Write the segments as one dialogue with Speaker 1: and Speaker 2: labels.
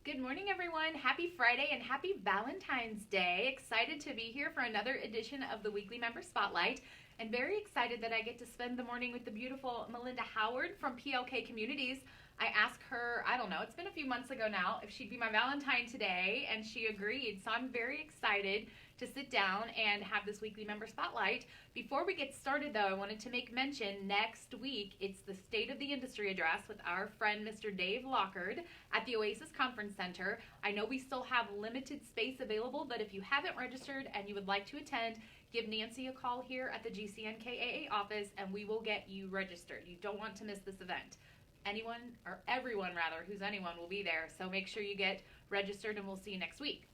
Speaker 1: Good morning, everyone. Happy Friday and happy Valentine's Day. Excited to be here for another edition of the Weekly Member Spotlight, and very excited that I get to spend the morning with the beautiful Melinda Howard from PLK Communities. I asked her, I don't know, it's been a few months ago now, if she'd be my Valentine today, and she agreed. So I'm very excited to sit down and have this weekly member spotlight. Before we get started, though, I wanted to make mention next week it's the State of the Industry address with our friend Mr. Dave Lockard at the Oasis Conference Center. I know we still have limited space available, but if you haven't registered and you would like to attend, give Nancy a call here at the GCNKAA office and we will get you registered. You don't want to miss this event. Anyone, or everyone rather, who's anyone will be there. So make sure you get registered and we'll see you next week.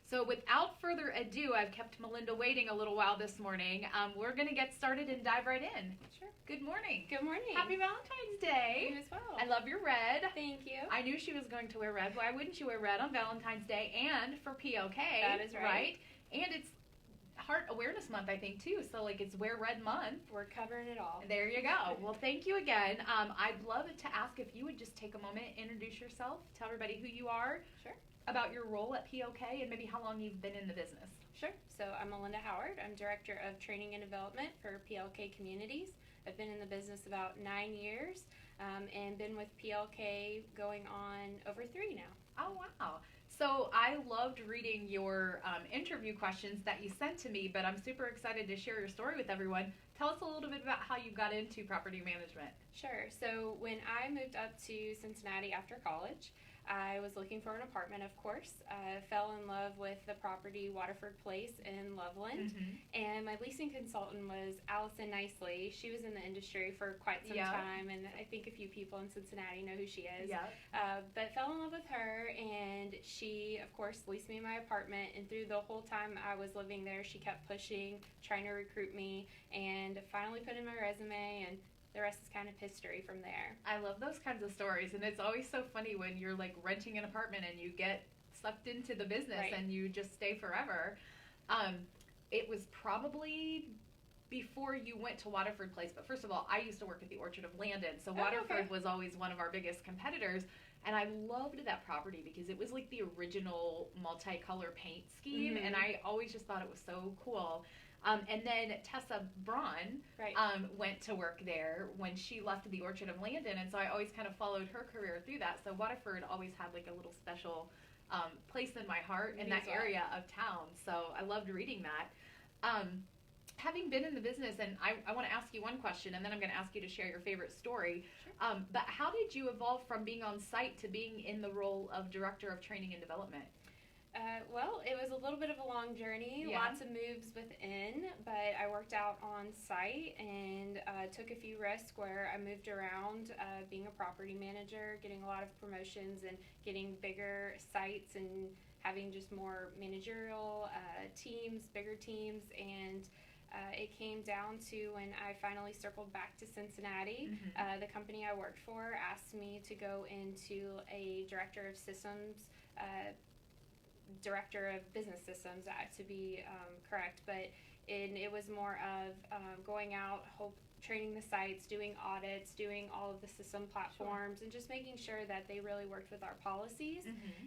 Speaker 1: So without further ado, I've kept Melinda waiting a little while this morning. We're going to get started and dive right in.
Speaker 2: Sure.
Speaker 1: Good morning.
Speaker 2: Good morning.
Speaker 1: Happy Valentine's Day.
Speaker 2: You as well.
Speaker 1: I love your red.
Speaker 2: Thank you.
Speaker 1: I knew she was going to wear red. Why wouldn't you wear red on Valentine's Day and for PLK?
Speaker 2: That is right.
Speaker 1: And it's Heart Awareness Month, I think, too. So, it's Wear Red Month.
Speaker 2: We're covering it all.
Speaker 1: There you go. Well, thank you again. I'd love to ask if you would just take a moment, introduce yourself, tell everybody who you are.
Speaker 2: Sure.
Speaker 1: About your role at PLK and maybe how long you've been in the business.
Speaker 2: Sure. So I'm Melinda Howard. I'm Director of Training and Development for PLK Communities. I've been in the business about 9 years and been with PLK going on over 3 now.
Speaker 1: Oh, wow. So I loved reading your interview questions that you sent to me, but I'm super excited to share your story with everyone. Tell us a little bit about how you got into property management.
Speaker 2: Sure. So when I moved up to Cincinnati after college, I was looking for an apartment, of course. I fell in love with the property Waterford Place in Loveland, and my leasing consultant was Allison Nicely. She was in the industry for quite some time, and I think a few people in Cincinnati know who she is. But fell in love with her, and she, of course, leased me my apartment, and through the whole time I was living there, she kept pushing, trying to recruit me, and finally put in my resume, and the rest is kind of history from there.
Speaker 1: I love those kinds of stories, and it's always so funny when you're renting an apartment and you get sucked into the business and you just stay forever. It was probably before you went to Waterford Place, but first of all, I used to work at the Orchard of Landon, so Waterford was always one of our biggest competitors, and I loved that property because it was the original multicolor paint scheme, and I always just thought it was so cool. And then Tessa Braun went to work there when she left the Orchard of Landon, and so I always kind of followed her career through that. So Waterford always had a little special place in my heart in that area of town. So I loved reading that. Having been in the business, and I want to ask you one question, and then I'm going to ask you to share your favorite story.
Speaker 2: Sure.
Speaker 1: But how did you evolve from being on site to being in the role of Director of Training and Development?
Speaker 2: Well, it was a little bit of a long journey, lots of moves within, but I worked out on site and took a few risks where I moved around being a property manager, getting a lot of promotions and getting bigger sites and having just more managerial teams, bigger teams, and it came down to when I finally circled back to Cincinnati. The company I worked for asked me to go into a director of systems Director of Business Systems, to be correct, but it was more of going out, training the sites, doing audits, doing all of the system platforms, and just making sure that they really worked with our policies.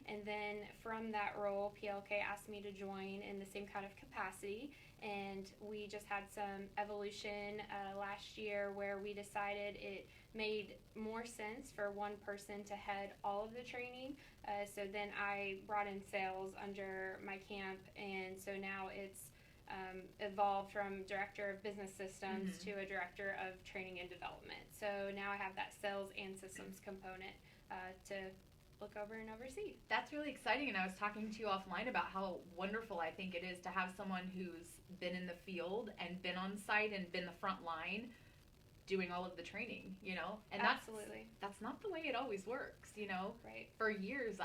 Speaker 2: And then from that role, PLK asked me to join in the same kind of capacity, and we just had some evolution last year where we decided it made more sense for one person to head all of the training. So then I brought in sales under my camp, and so now it's evolved from Director of Business Systems to a Director of Training and Development. So now I have that sales and systems component to look over and oversee.
Speaker 1: That's really exciting, and I was talking to you offline about how wonderful I think it is to have someone who's been in the field and been on site and been the front line doing all of the training, and
Speaker 2: Absolutely.
Speaker 1: That's not the way it always works,
Speaker 2: Right.
Speaker 1: For years,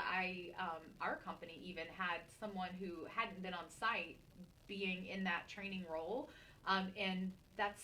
Speaker 1: our company even had someone who hadn't been on site being in that training role, and that's,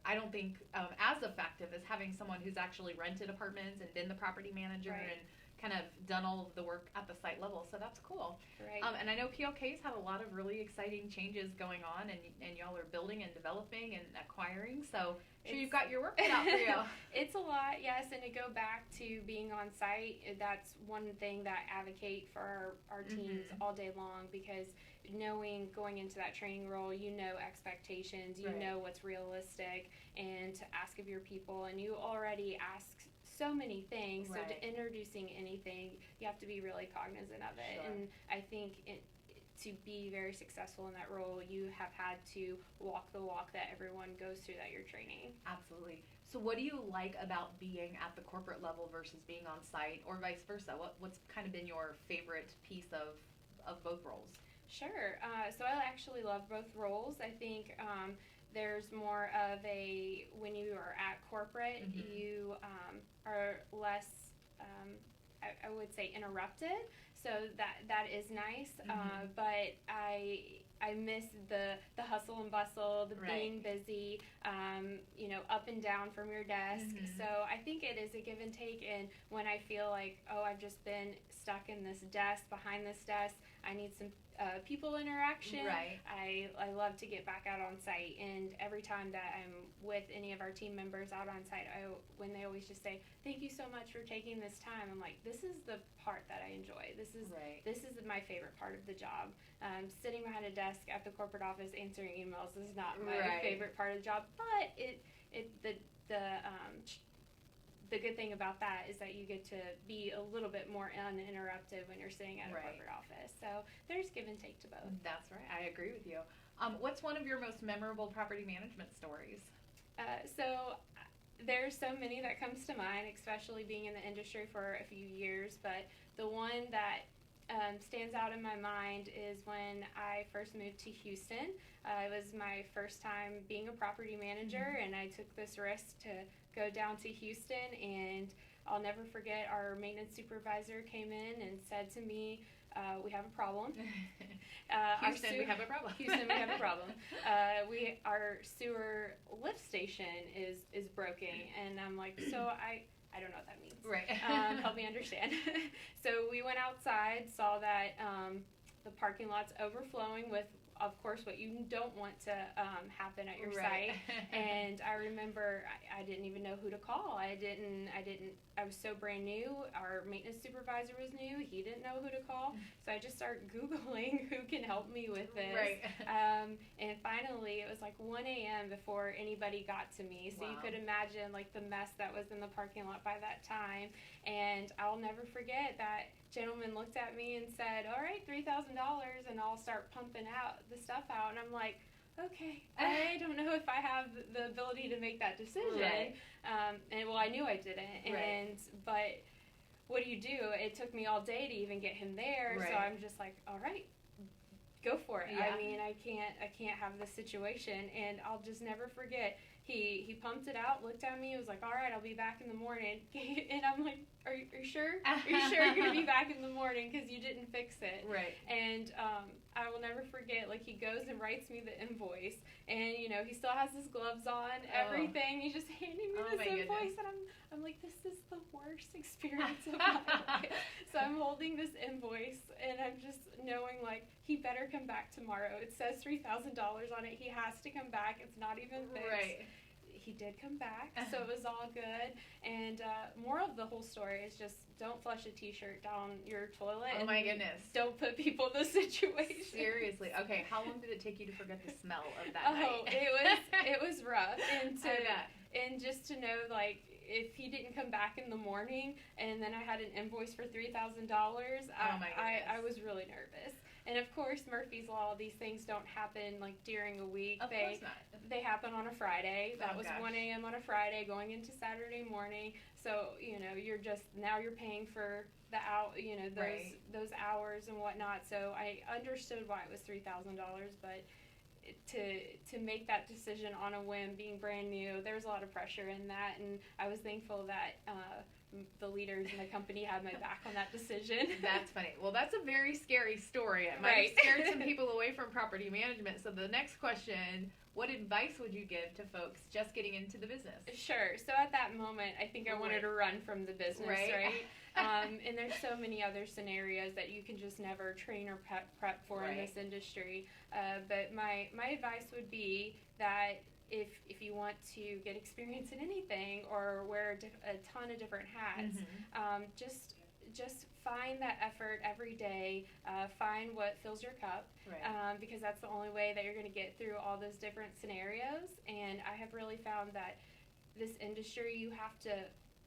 Speaker 1: I don't think, as effective as having someone who's actually rented apartments and been the property manager and kind of done all of the work at the site level, so that's cool.
Speaker 2: Right.
Speaker 1: And I know PLK's had a lot of really exciting changes going on, and y'all are building and developing and acquiring, so you've got your work cut out for you.
Speaker 2: It's a lot, yes, and to go back to being on site, that's one thing that I advocate for our teams all day long, because knowing going into that training role, you know expectations, you know what's realistic, and to ask of your people, and you already ask so many things, so to introducing anything, you have to be really cognizant of it. And I think to be very successful in that role, you have had to walk the walk that everyone goes through that you're training.
Speaker 1: Absolutely. So what do you like about being at the corporate level versus being on site, or vice versa? What's kind of been your favorite piece of both roles?
Speaker 2: Sure. So I actually love both roles. I think there's more of when you are at corporate, you are less, I would say, interrupted. So that is nice. But I miss the hustle and bustle, the being busy, up and down from your desk. So I think it is a give and take. And when I feel like, I've just been stuck in this desk, behind this desk, I need some people interaction. I love to get back out on site, and every time that I'm with any of our team members out on site, when they always just say, "Thank you so much for taking this time," I'm like, this is the part that I enjoy. This is my favorite part of the job. Sitting behind a desk at the corporate office answering emails is not my favorite part of the job, but the good thing about that is that you get to be a little bit more uninterrupted when you're sitting at a corporate office. So there's give and take to both.
Speaker 1: That's right. I agree with you. What's one of your most memorable property management stories?
Speaker 2: So there's so many that comes to mind, especially being in the industry for a few years. But the one that stands out in my mind is when I first moved to Houston. It was my first time being a property manager, and I took this risk to go down to Houston, and I'll never forget, our maintenance supervisor came in and said to me, we have a problem.
Speaker 1: Houston, we have a problem.
Speaker 2: Houston, we have a problem. Our sewer lift station is broken, and I'm like, so I don't know what that means. Help me understand. So we went outside, saw that the parking lot's overflowing with, of course, what you don't want to happen at your site. And I remember I didn't even know who to call. I was so brand new. Our maintenance supervisor was new. He didn't know who to call. So I just started Googling who can help me with this. And finally, it was like 1 a.m. before anybody got to me. So you could imagine like the mess that was in the parking lot by that time. And I'll never forget that gentleman looked at me and said, "All right, $3,000, and I'll start pumping out the stuff out." And I'm like, okay, I don't know if I have the ability to make that decision. And I knew I didn't. But what do? It took me all day to even get him there. So I'm just like, all right, go for it. I mean, I can't have this situation. And I'll just never forget. He pumped it out, looked at me, was like, all right, I'll be back in the morning. And I'm like, are you sure? Are you sure you're going to be back in the morning because you didn't fix it? And I will never forget, like, he goes and writes me the invoice. And, he still has his gloves on, everything. He's just handing me this invoice. And I'm like, this is the worst experience of my life. So I'm holding this invoice, and I'm just knowing, like, he better come back tomorrow. It says $3,000 on it. He has to come back. It's not even fixed. He did come back, so it was all good. And moral of the whole story is just don't flush a t-shirt down your toilet.
Speaker 1: Oh my goodness.
Speaker 2: Don't put people in those situations.
Speaker 1: Seriously. Okay, how long did it take you to forget the smell of that night?
Speaker 2: it was rough. And just to know, like, if he didn't come back in the morning and then I had an invoice for $3,000, I was really nervous. And of course, Murphy's Law, these things don't happen like during a week.
Speaker 1: Of course not.
Speaker 2: They happen on a Friday. That was 1 a.m. on a Friday going into Saturday morning. So, you're paying for those hours and whatnot. So I understood why it was $3,000, but to make that decision on a whim, being brand new, there was a lot of pressure in that, and I was thankful that the leaders in the company had my back on that decision.
Speaker 1: That's funny. Well, that's a very scary story. It might have scared some people away from property management. So the next question, what advice would you give to folks just getting into the business?
Speaker 2: Sure. So at that moment, I think I wanted to run from the business, right? and there's so many other scenarios that you can just never train or prep for in this industry. But my advice would be that if you want to get experience in anything or wear a ton of different hats, just find that effort every day. Find what fills your cup, because that's the only way that you're going to get through all those different scenarios. And I have really found that this industry, you have to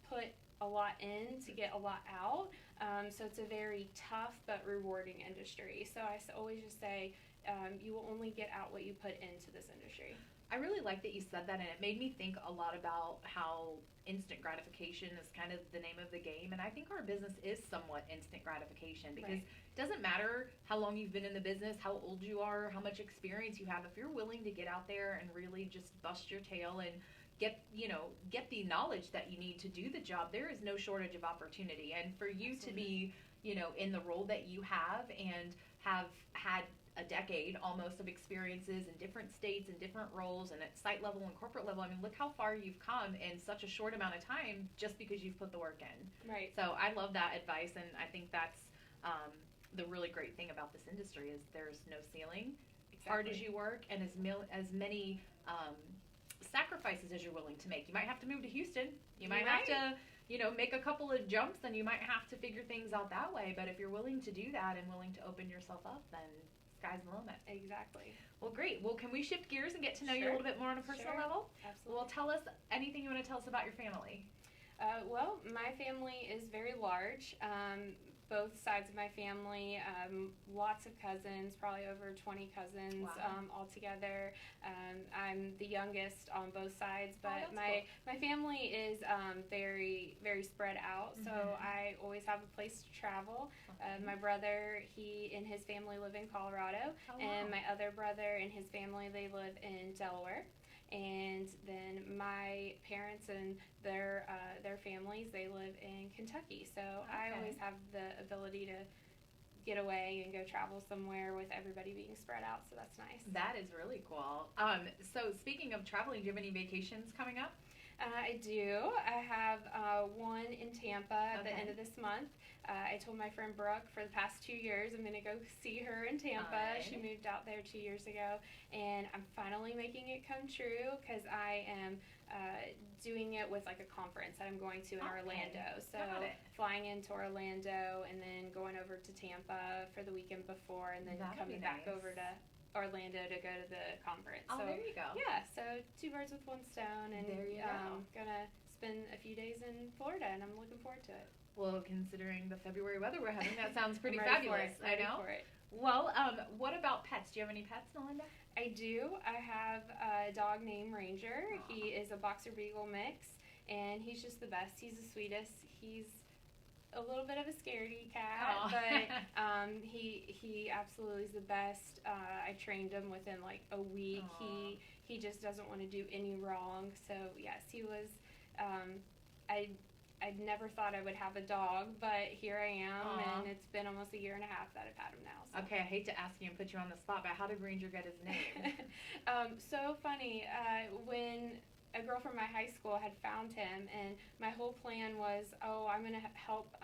Speaker 2: put a lot in to get a lot out. So it's a very tough but rewarding industry. So I always just say, you will only get out what you put into this industry.
Speaker 1: I really like that you said that, and it made me think a lot about how instant gratification is kind of the name of the game. And I think our business is somewhat instant gratification, because it doesn't matter how long you've been in the business, how old you are, how much experience you have. If you're willing to get out there and really just bust your tail and get the knowledge that you need to do the job, there is no shortage of opportunity. And for you to be, in the role that you have and have had a decade almost of experiences in different states and different roles and at site level and corporate level. I mean, look how far you've come in such a short amount of time just because you've put the work in.
Speaker 2: Right.
Speaker 1: So I love that advice, and I think that's the really great thing about this industry is there's no ceiling.
Speaker 2: Exactly.
Speaker 1: Hard as you work and as many sacrifices as you're willing to make. You might have to move to Houston. You might have to make a couple of jumps, and you might have to figure things out that way. But if you're willing to do that and willing to open yourself up, then sky's the limit.
Speaker 2: Exactly.
Speaker 1: Well, great. Well, can we shift gears and get to know you a little bit more on a personal level?
Speaker 2: Absolutely.
Speaker 1: Well, tell us anything you want to tell us about your family.
Speaker 2: Well, my family is very large. Both sides of my family, lots of cousins, probably over 20 cousins altogether. I'm the youngest on both sides, but my family is very, very spread out, so I always have a place to travel. My brother, he and his family live in Colorado, and my other brother and his family, they live in Delaware. And then my parents and their families, they live in Kentucky. So I always have the ability to get away and go travel somewhere with everybody being spread out. So that's nice.
Speaker 1: That is really cool. So speaking of traveling, do you have any vacations coming up?
Speaker 2: I do. I have one in Tampa at the end of this month. I told my friend Brooke for the past 2 years I'm going to go see her in Tampa. She moved out there 2 years ago, and I'm finally making it come true because I am doing it with like a conference that I'm going to in Orlando. So flying into Orlando and then going over to Tampa for the weekend before, and then coming back over to Orlando to go to the conference.
Speaker 1: Oh, so, there you go.
Speaker 2: Yeah, so 2 birds with 1 stone, and gonna spend a few days in Florida, and I'm looking forward to it.
Speaker 1: Well, considering the February weather we're having, that sounds pretty fabulous.
Speaker 2: I know. For it.
Speaker 1: Well, what about pets? Do you have any pets, Melinda?
Speaker 2: I do. I have a dog named Ranger. He is a Boxer Beagle mix, and he's just the best. He's the sweetest. He's a little bit of a scaredy cat, but he absolutely is the best. I trained him within like a week. He just doesn't want to do any wrong. So yes, he was. I never thought I would have a dog, but here I am, and it's been almost 1.5 years that I've had him now. So.
Speaker 1: Okay, I hate to ask you and put you on the spot, but how did Ranger get his name?
Speaker 2: So funny. When a girl from my high school had found him, and my whole plan was, I'm going to help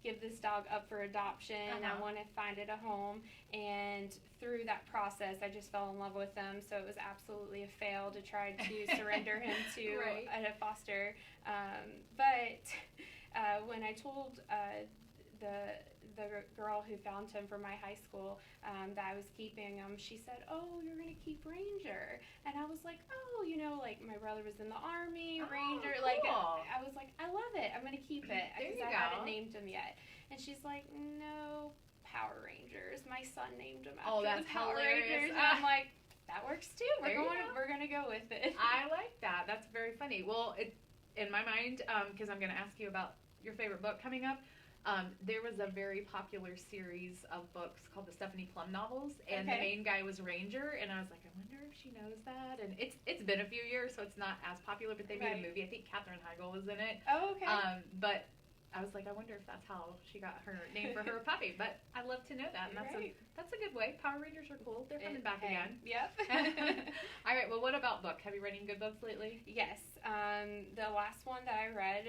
Speaker 2: give this dog up for adoption. I want to find it a home, and through that process I just fell in love with him, so it was absolutely a fail to try to surrender him to a foster, but when I told the girl who found him from my high school that I was keeping him, she said, you're going to keep Ranger. And I was like, like my brother was in the Army, Ranger.
Speaker 1: Cool.
Speaker 2: Like, I was like, I love it. I'm going to keep it because I hadn't named him yet. And she's like, no, Power Rangers. My son named him after the Power Rangers. And I'm like, that works too. We're going to go with it.
Speaker 1: I like that. That's very funny. Well, in my mind, because I'm going to ask you about your favorite book coming up, there was a very popular series of books called the Stephanie Plum novels, and the main guy was Ranger, and I was like, I wonder if she knows that. And it's been a few years, so it's not as popular, but they made a movie. I think Katherine Heigl was in it.
Speaker 2: Oh, okay.
Speaker 1: But I was like, I wonder if that's how she got her name for her puppy. But I love to know that. And that's a good way. Power Rangers are cool. They're coming back again.
Speaker 2: Yep.
Speaker 1: All right. Well, what about book? Have you read any good books lately?
Speaker 2: Yes. The last one that I read,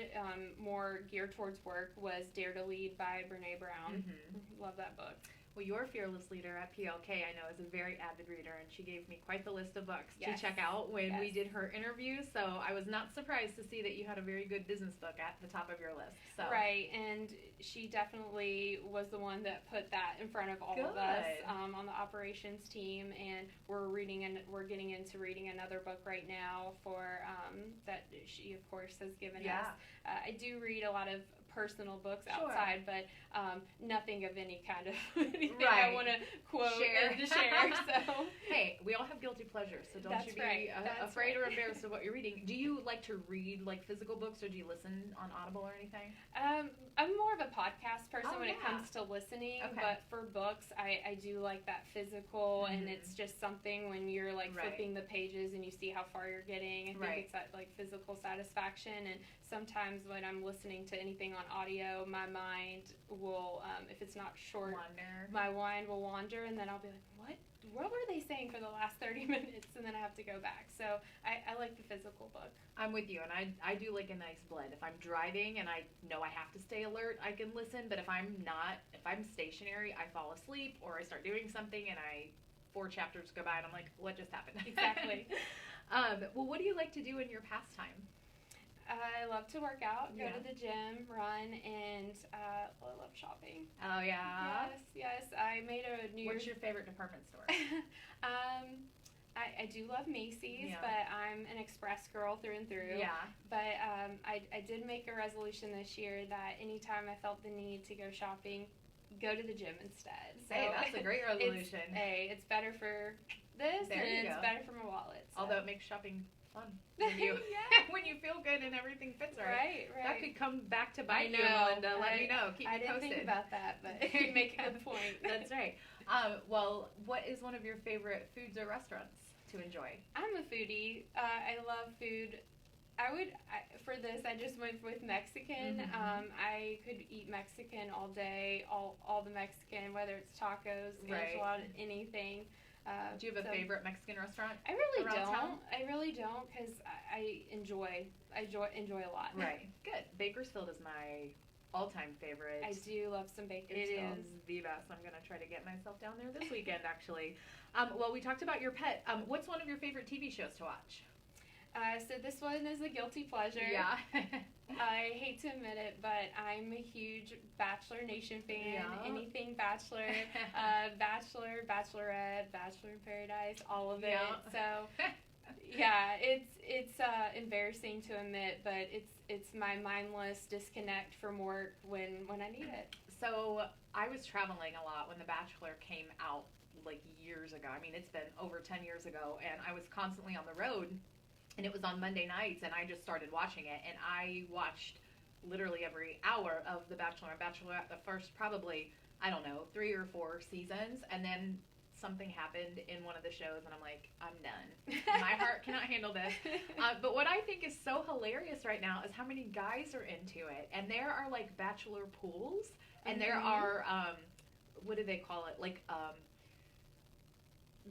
Speaker 2: more geared towards work, was Dare to Lead by Brene Brown.
Speaker 1: Mm-hmm.
Speaker 2: Love that book.
Speaker 1: Well, your fearless leader at PLK, I know, is a very avid reader, and she gave me quite the list of books to check out when we did her interview. So I was not surprised to see that you had a very good business book at the top of your list. So.
Speaker 2: Right, and she definitely was the one that put that in front of all of us on the operations team. And we're getting into reading another book right now for that she, of course, has given us. I do read a lot of personal books outside, but nothing of any kind of anything I want to quote and share. So
Speaker 1: hey, we all have guilty pleasures, so don't you be afraid or embarrassed of what you're reading. Do you like to read like physical books, or do you listen on Audible or anything?
Speaker 2: I'm more of a podcast person when it comes to listening, but for books, I do like that physical, and it's just something when you're like flipping the pages and you see how far you're getting. I think it's that like physical satisfaction. And sometimes when I'm listening to anything on audio, my mind will, if it's not short, my mind will wander, and then I'll be like, what were they saying for the last 30 minutes? And then I have to go back. So I like the physical book.
Speaker 1: I'm with you, and I do like a nice blend. If I'm driving and I know I have to stay alert, I can listen, but if I'm stationary, I fall asleep, or I start doing something and 4 chapters go by and I'm like, what just happened?
Speaker 2: Exactly.
Speaker 1: Well, what do you like to do in your pastime?
Speaker 2: I love to work out, go to the gym, run, and I love shopping.
Speaker 1: Oh, yeah?
Speaker 2: Yes. I made a New Year's...
Speaker 1: What's your favorite department store?
Speaker 2: I do love Macy's, but I'm an Express girl through and through.
Speaker 1: Yeah.
Speaker 2: But I did make a resolution this year that anytime I felt the need to go shopping, go to the gym instead. So
Speaker 1: hey, that's a great resolution.
Speaker 2: It's better for this, it's better for my wallet. So.
Speaker 1: Although it makes shopping fun when you when you feel good and everything fits right. That could come back to bite you, Melinda. Let me know. Keep me posted.
Speaker 2: I didn't think about that, but you make a good point.
Speaker 1: That's right. Well, what is one of your favorite foods or restaurants to enjoy?
Speaker 2: I'm a foodie. I love food. For this, I just went with Mexican. I could eat Mexican all day, all the Mexican, whether it's tacos, enchiladas, anything.
Speaker 1: Do you have a favorite Mexican restaurant?
Speaker 2: I really don't. I really don't, because I enjoy a lot.
Speaker 1: Right. Good. Bakersfield is my all-time favorite.
Speaker 2: I do love some Bakersfield.
Speaker 1: It is the best. I'm going to try to get myself down there this weekend, actually. Well, we talked about your pet. What's one of your favorite TV shows to watch?
Speaker 2: So this one is a guilty pleasure.
Speaker 1: Yeah.
Speaker 2: I hate to admit it, but I'm a huge Bachelor Nation fan.
Speaker 1: Yeah.
Speaker 2: Anything Bachelor, Bachelor, Bachelorette, Bachelor in Paradise, all of it. So, yeah, it's embarrassing to admit, but it's my mindless disconnect from work when I need it.
Speaker 1: So I was traveling a lot when The Bachelor came out like years ago. I mean, it's been over 10 years ago, and I was constantly on the road. And it was on Monday nights, and I just started watching it. And I watched literally every hour of The Bachelor and Bachelorette, the first probably, 3 or 4 seasons. And then something happened in one of the shows, and I'm like, I'm done. My heart cannot handle this. But what I think is so hilarious right now is how many guys are into it. And there are, like, Bachelor pools, and there are, what do they call it? Like,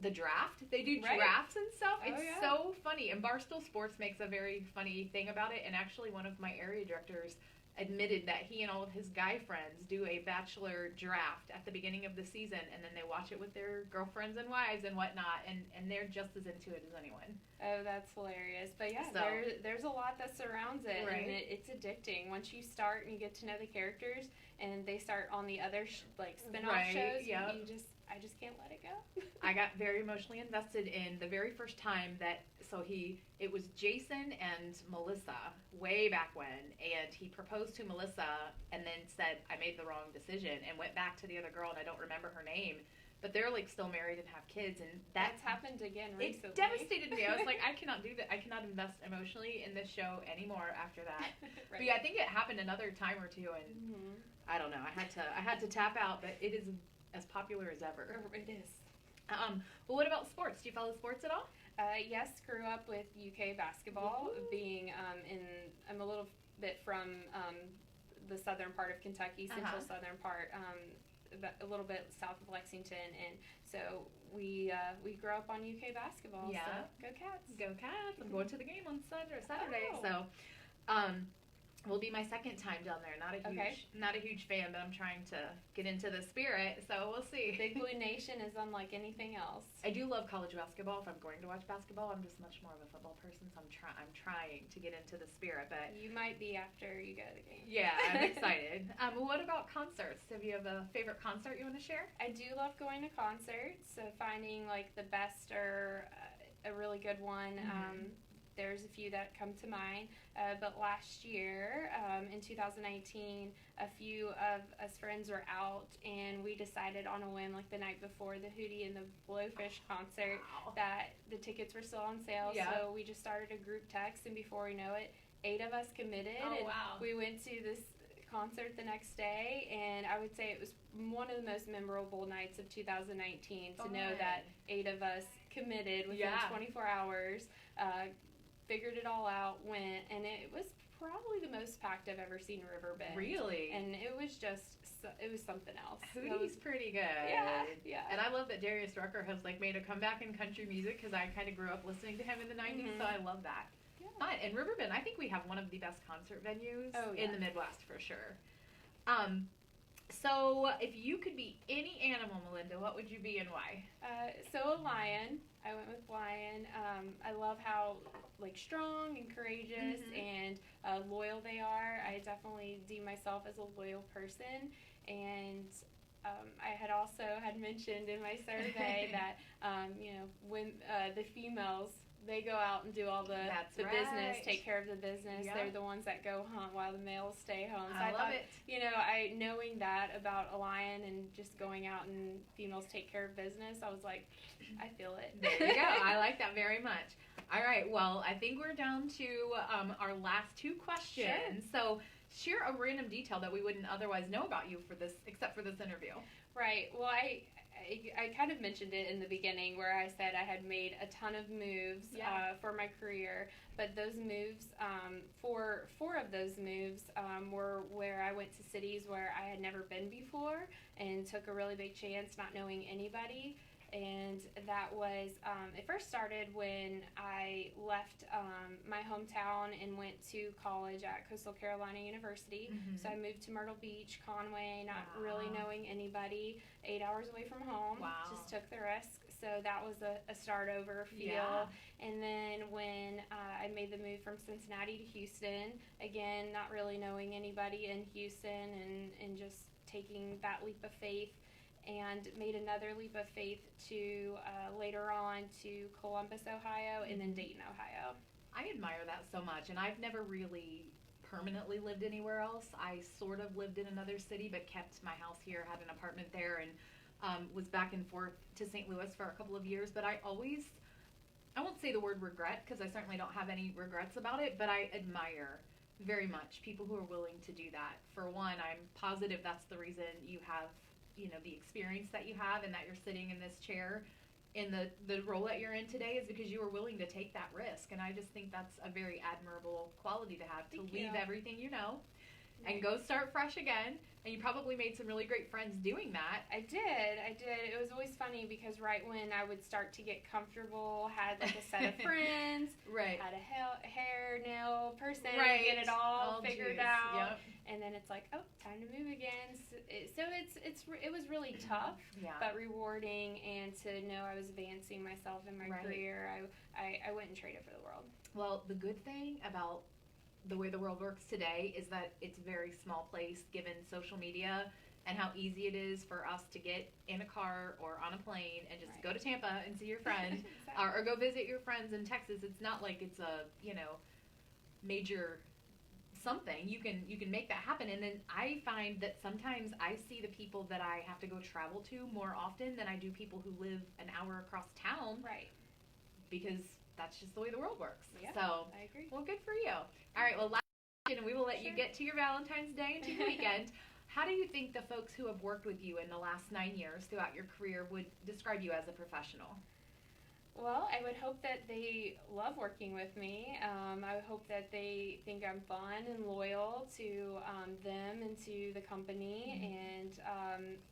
Speaker 1: the draft. They do drafts and stuff. It's so funny. And Barstool Sports makes a very funny thing about it. And actually, one of my area directors admitted that he and all of his guy friends do a Bachelor draft at the beginning of the season, and then they watch it with their girlfriends and wives and whatnot, and they're just as into it as anyone.
Speaker 2: Oh, that's hilarious. But yeah, so, there's a lot that surrounds it, and it's addicting. Once you start and you get to know the characters, and they start on the other spin-off shows, I just can't let it go.
Speaker 1: I got very emotionally invested in the very first time it was Jason and Melissa way back when, and he proposed to Melissa and then said, I made the wrong decision, and went back to the other girl, and I don't remember her name, but they're like still married and have kids, and
Speaker 2: that's happened again recently.
Speaker 1: It devastated me. I was like, I cannot do that. I cannot invest emotionally in this show anymore after that. But yeah, I think it happened another time or two, and I don't know. I had to tap out, but it is as popular as ever.
Speaker 2: It is.
Speaker 1: Well, what about sports? Do you follow sports at all?
Speaker 2: Yes, grew up with UK basketball. Being I'm a little bit from the southern part of Kentucky, central
Speaker 1: Uh-huh.
Speaker 2: southern part, a little bit south of Lexington, and so we grew up on UK basketball.
Speaker 1: Yeah.
Speaker 2: So go Cats!
Speaker 1: Go Cats! I'm going to the game on Saturday.
Speaker 2: Oh.
Speaker 1: So, will be my second time down there. Not a huge fan, but I'm trying to get into the spirit. So we'll see.
Speaker 2: Big Blue Nation is unlike anything else.
Speaker 1: I do love college basketball. If I'm going to watch basketball, I'm just much more of a football person. So I'm trying to get into the spirit. But
Speaker 2: You might be after you go to the game.
Speaker 1: yeah, I'm excited. What about concerts? Have you have a favorite concert you want to share?
Speaker 2: I do love going to concerts. So finding like the best or a really good one. There's a few that come to mind, but last year, in 2019, a few of us friends were out, and we decided on a whim, like the night before the Hootie and the Blowfish concert,
Speaker 1: Wow.
Speaker 2: that the tickets were still on sale.
Speaker 1: Yeah.
Speaker 2: So we just started a group text, and before we know it, 8 of us committed,
Speaker 1: Oh,
Speaker 2: and
Speaker 1: wow.
Speaker 2: we went to this concert the next day, and I would say it was one of the most memorable nights of 2019 to know that 8 of us committed within
Speaker 1: Yeah.
Speaker 2: 24 hours. Figured it all out, went, and it was probably the most packed I've ever seen Riverbend.
Speaker 1: Really?
Speaker 2: And it was just, it was something else.
Speaker 1: Hootie's pretty good.
Speaker 2: Yeah.
Speaker 1: And I love that Darius Rucker has like made a comeback in country music because I kind of grew up listening to him in the 90s, so I love that.
Speaker 2: Yeah.
Speaker 1: Fun. And Riverbend, I think we have one of the best concert venues in the Midwest for sure. So if you could be any animal, Melinda, what would you be and why?
Speaker 2: So a lion. I went with lion. I love how like strong and courageous and loyal they are. I definitely deem myself as a loyal person, and I had also mentioned in my survey that when the females, they go out and do all the business, take care of the business.
Speaker 1: Yep.
Speaker 2: They're the ones that go hunt while the males stay home. So
Speaker 1: I love it.
Speaker 2: Knowing that about a lion and just going out and females take care of business, I was like, I feel it.
Speaker 1: There you go. I like that very much. All right. Well, I think we're down to our last 2 questions.
Speaker 2: Sure.
Speaker 1: So share a random detail that we wouldn't otherwise know about you except for this interview.
Speaker 2: Right. Well, I kind of mentioned it in the beginning where I said I had made a ton of moves for my career, but those moves, 4 of those moves were where I went to cities where I had never been before and took a really big chance not knowing anybody. And that was, it first started when I left my hometown and went to college at Coastal Carolina University. So I moved to Myrtle Beach, Conway, not really knowing anybody, 8 hours away from home. Just took the risk. So that was a start over feel. And then when I made the move from Cincinnati to Houston, again, not really knowing anybody in Houston and just taking that leap of faith, and made another leap of faith to later on to Columbus, Ohio, and then Dayton, Ohio.
Speaker 1: I admire that so much, and I've never really permanently lived anywhere else. I sort of lived in another city, but kept my house here, had an apartment there, and was back and forth to St. Louis for a couple of years. But I won't say the word regret, because I certainly don't have any regrets about it, but I admire very much people who are willing to do that. For one, I'm positive that's the reason you have the experience that you have and that you're sitting in this chair in the role that you're in today is because you were willing to take that risk. And I just think that's a very admirable quality to have, to leave everything you know and go start fresh again. And you probably made some really great friends doing that.
Speaker 2: I did. It was always funny because right when I would start to get comfortable, had like a set of friends, had a hair, nail person, get it all figured out. And then it's like, oh, time to move again. So it was really tough, but rewarding, and to know I was advancing myself in my career, I wouldn't trade it for the world.
Speaker 1: Well, the good thing about the way the world works today is that it's a very small place given social media and how easy it is for us to get in a car or on a plane and just go to Tampa and see your friend or go visit your friends in Texas. It's not like it's a major something. You can make that happen. And then I find that sometimes I see the people that I have to go travel to more often than I do people who live an hour across town. Because that's just the way the world works. So
Speaker 2: I agree.
Speaker 1: Well, good for you. All right, well, last question, and we will let you get to your Valentine's Day and to your weekend. How do you think the folks who have worked with you in the last 9 years throughout your career would describe you as a professional?
Speaker 2: Well, I would hope that they love working with me. I would hope that they think I'm fun and loyal to them and to the company. And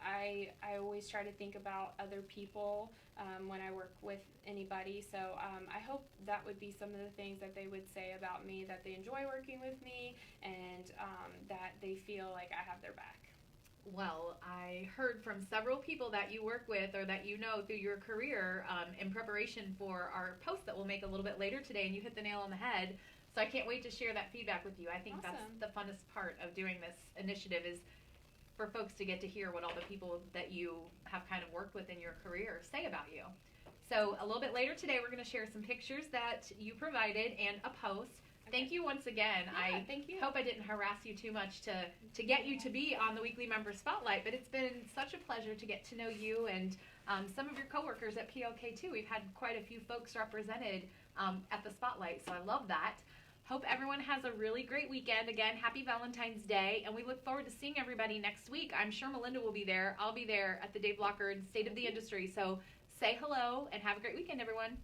Speaker 2: I always try to think about other people when I work with anybody. So I hope that would be some of the things that they would say about me, that they enjoy working with me, and that they feel like I have their back.
Speaker 1: Well, I heard from several people that you work with or that you know through your career in preparation for our post that we'll make a little bit later today, and you hit the nail on the head. So I can't wait to share that feedback with you. I think
Speaker 2: Awesome.
Speaker 1: that's the funnest part of doing this initiative is for folks to get to hear what all the people that you have kind of worked with in your career say about you. So a little bit later today, we're going to share some pictures that you provided and a post. Thank you once again.
Speaker 2: Yeah, thank you.
Speaker 1: Hope I didn't harass you too much to get you to be on the weekly member spotlight, but it's been such a pleasure to get to know you and some of your coworkers at PLK too. We've had quite a few folks represented at the spotlight, so I love that. Hope everyone has a really great weekend. Again, happy Valentine's Day, and we look forward to seeing everybody next week. I'm sure Melinda will be there. I'll be there at the Dave Lockard State of the Industry, so say hello and have a great weekend, everyone.